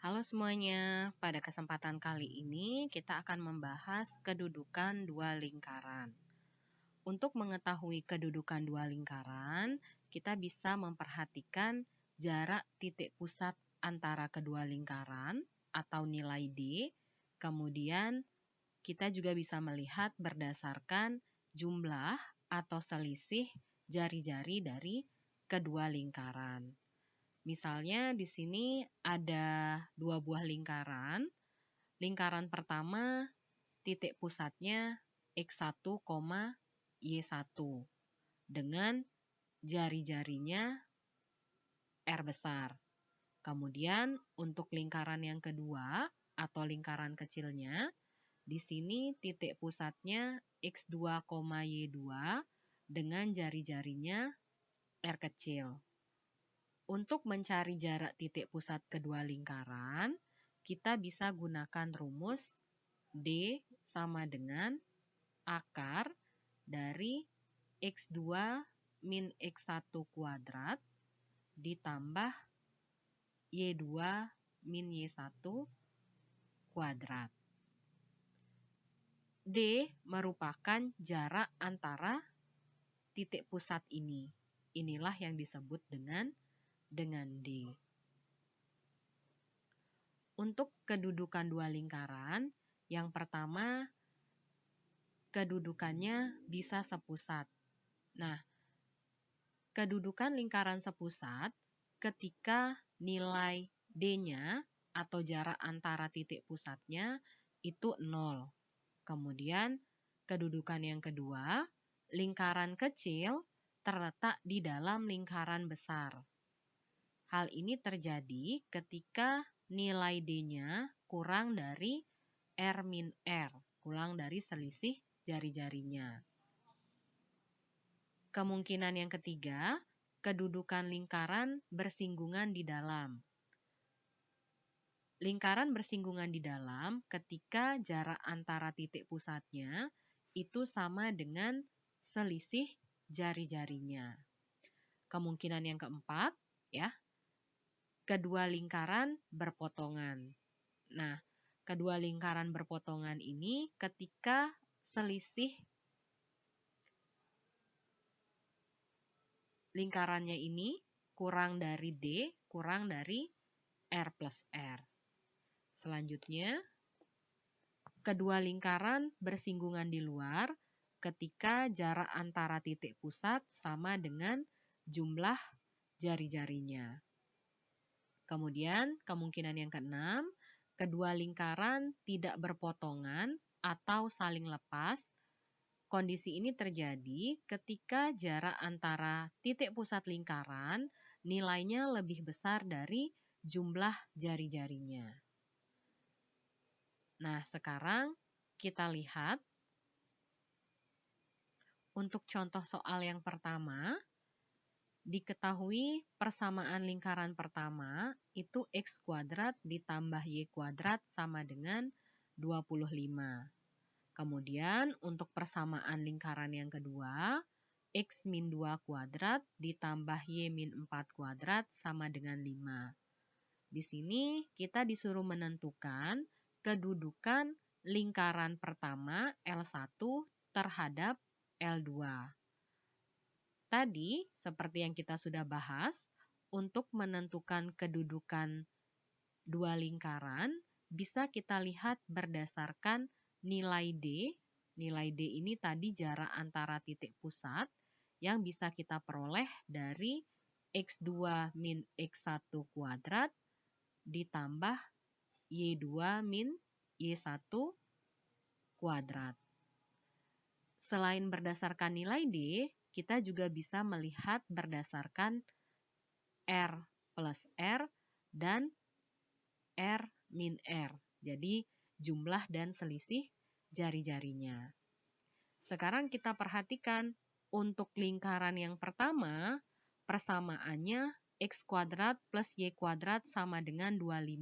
Halo semuanya, pada kesempatan kali ini kita akan membahas kedudukan dua lingkaran. Untuk mengetahui kedudukan dua lingkaran, kita bisa memperhatikan jarak titik pusat antara kedua lingkaran atau nilai D. Kemudian kita juga bisa melihat berdasarkan jumlah atau selisih jari-jari dari kedua lingkaran. Misalnya di sini ada dua buah lingkaran. Lingkaran pertama titik pusatnya X1, Y1 dengan jari-jarinya R besar. Kemudian untuk lingkaran yang kedua atau lingkaran kecilnya, di sini titik pusatnya X2, Y2 dengan jari-jarinya R kecil. Untuk mencari jarak titik pusat kedua lingkaran, kita bisa gunakan rumus D sama dengan akar dari X2 min X1 kuadrat ditambah Y2 min Y1 kuadrat. D merupakan jarak antara titik pusat ini. Inilah yang disebut dengan D. Untuk kedudukan dua lingkaran, yang pertama kedudukannya bisa sepusat. Nah, kedudukan lingkaran sepusat ketika nilai D-nya atau jarak antara titik pusatnya itu 0. Kemudian kedudukan yang kedua, lingkaran kecil terletak di dalam lingkaran besar. Hal ini terjadi ketika nilai D-nya kurang dari R min R, kurang dari selisih jari-jarinya. Kemungkinan yang ketiga, kedudukan lingkaran bersinggungan di dalam. Lingkaran bersinggungan di dalam ketika jarak antara titik pusatnya itu sama dengan selisih jari-jarinya. Kemungkinan yang keempat, kedua lingkaran berpotongan. Nah, kedua lingkaran berpotongan ini ketika selisih lingkarannya ini kurang dari D, kurang dari R plus R. Selanjutnya, kedua lingkaran bersinggungan di luar ketika jarak antara titik pusat sama dengan jumlah jari-jarinya. Kemudian, kemungkinan yang keenam, kedua lingkaran tidak berpotongan atau saling lepas. Kondisi ini terjadi ketika jarak antara titik pusat lingkaran nilainya lebih besar dari jumlah jari-jarinya. Nah, sekarang kita lihat untuk contoh soal yang pertama. Diketahui persamaan lingkaran pertama itu X kuadrat ditambah Y kuadrat sama dengan 25. Kemudian untuk persamaan lingkaran yang kedua, X min 2 kuadrat ditambah Y min 4 kuadrat sama dengan 5. Di sini kita disuruh menentukan kedudukan lingkaran pertama L1 terhadap L2. Tadi, seperti yang kita sudah bahas, untuk menentukan kedudukan dua lingkaran, bisa kita lihat berdasarkan nilai D. Nilai D ini tadi jarak antara titik pusat yang bisa kita peroleh dari X2 min X1 kuadrat ditambah Y2 min Y1 kuadrat. Selain berdasarkan nilai D, kita juga bisa melihat berdasarkan R plus R dan R min R. Jadi jumlah dan selisih jari-jarinya. Sekarang kita perhatikan untuk lingkaran yang pertama, persamaannya X kuadrat plus Y kuadrat sama dengan 25.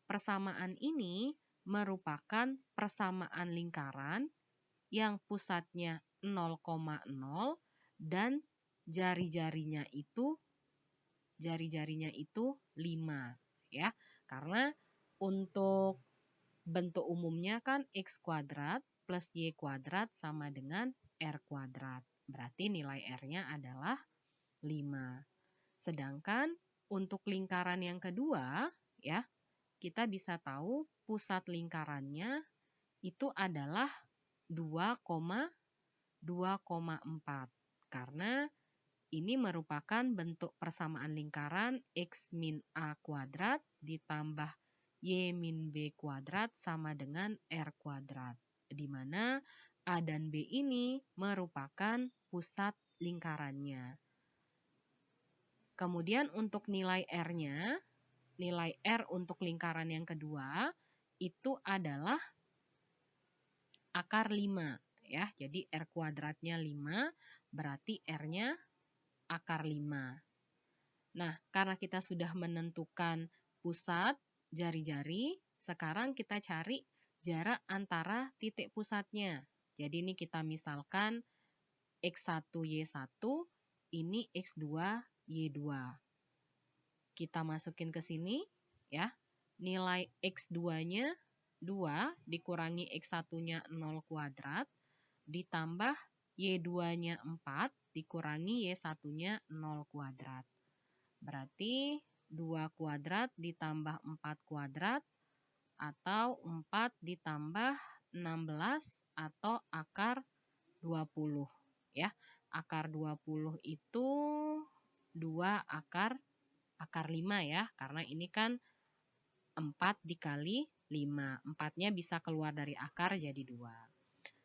Persamaan ini merupakan persamaan lingkaran yang pusatnya 0,0 dan jari-jarinya itu 5. ya. Karena untuk bentuk umumnya kan X kuadrat plus Y kuadrat sama dengan R kuadrat. Berarti nilai R-nya adalah 5. Sedangkan untuk lingkaran yang kedua, ya, kita bisa tahu pusat lingkarannya itu adalah 2,4. Karena ini merupakan bentuk persamaan lingkaran X min A kuadrat ditambah Y min B kuadrat sama dengan R kuadrat. Di mana A dan B ini merupakan pusat lingkarannya. Kemudian untuk nilai R-nya, nilai R untuk lingkaran yang kedua itu adalah akar 5. Ya, jadi R kuadratnya 5, berarti R-nya akar 5. Nah, karena kita sudah menentukan pusat jari-jari, sekarang kita cari jarak antara titik pusatnya. Jadi ini kita misalkan X1, Y1, ini X2, Y2. Kita masukin ke sini, ya. Nilai X2-nya 2 dikurangi X1-nya 0 kuadrat, ditambah Y2-nya 4 dikurangi Y1-nya 0 kuadrat. Berarti 2 kuadrat ditambah 4 kuadrat atau 4 ditambah 16 atau akar 20. Ya, akar 20 itu 2 akar 5 ya, karena ini kan 4 dikali 5. 4-nya bisa keluar dari akar jadi 2.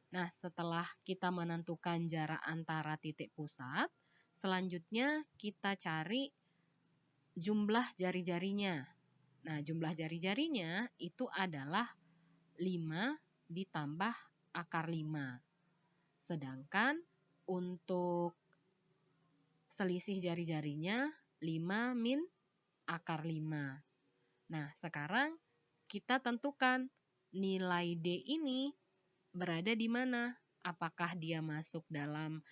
Nah, setelah kita menentukan jarak antara titik pusat, selanjutnya kita cari jumlah jari-jarinya. Nah, jumlah jari-jarinya itu adalah 5 ditambah akar 5. Sedangkan untuk selisih jari-jarinya 5 min akar 5. Nah, sekarang kita tentukan nilai D ini berada di mana? Apakah dia masuk dalam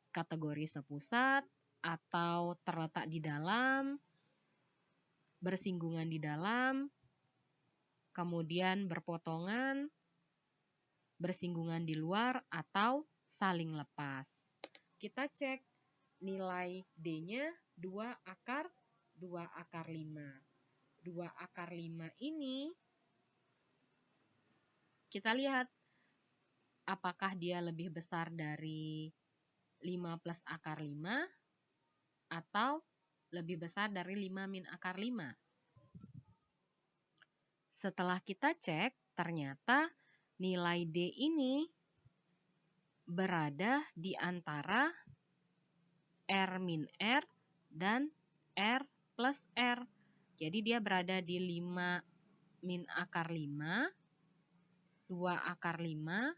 kategori sepusat atau terletak di dalam, bersinggungan di dalam, kemudian berpotongan, bersinggungan di luar, atau saling lepas. Kita cek nilai D-nya 2 akar 5. 2 akar 5 ini kita lihat apakah dia lebih besar dari 5 plus akar 5 atau lebih besar dari 5 min akar 5. Setelah kita cek, ternyata nilai D ini berada di antara R min R dan R plus R. Jadi dia berada di 5 min akar 5, 2 akar 5,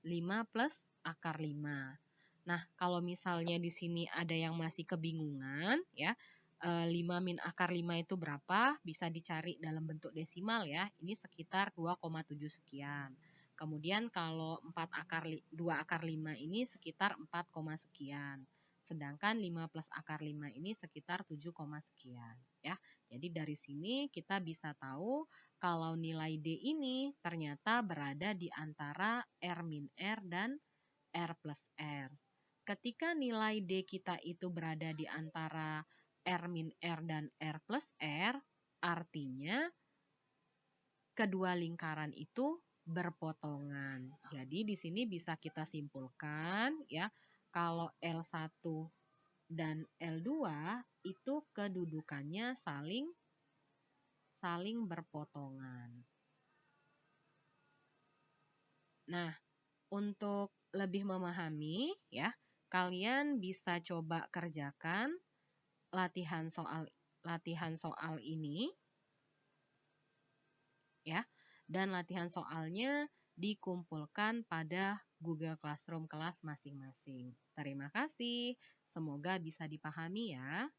5 plus akar 5. Nah, kalau misalnya di sini ada yang masih kebingungan, ya, 5 min akar 5 itu berapa? Bisa dicari dalam bentuk desimal ya. Ini sekitar 2,7 sekian. Kemudian kalau 2 akar 5 ini sekitar 4, sekian. Sedangkan 5 plus akar 5 ini sekitar 7, sekian. Ya. Jadi dari sini kita bisa tahu kalau nilai D ini ternyata berada di antara R min R dan R plus R. Ketika nilai D kita itu berada di antara R min R dan R plus R, artinya kedua lingkaran itu berpotongan. Jadi di sini bisa kita simpulkan ya, kalau L1 dan L2 itu kedudukannya saling berpotongan. Nah, untuk lebih memahami ya, kalian bisa coba kerjakan latihan soal ini ya. Dan latihan soalnya dikumpulkan pada Google Classroom kelas masing-masing. Terima kasih. Semoga bisa dipahami ya.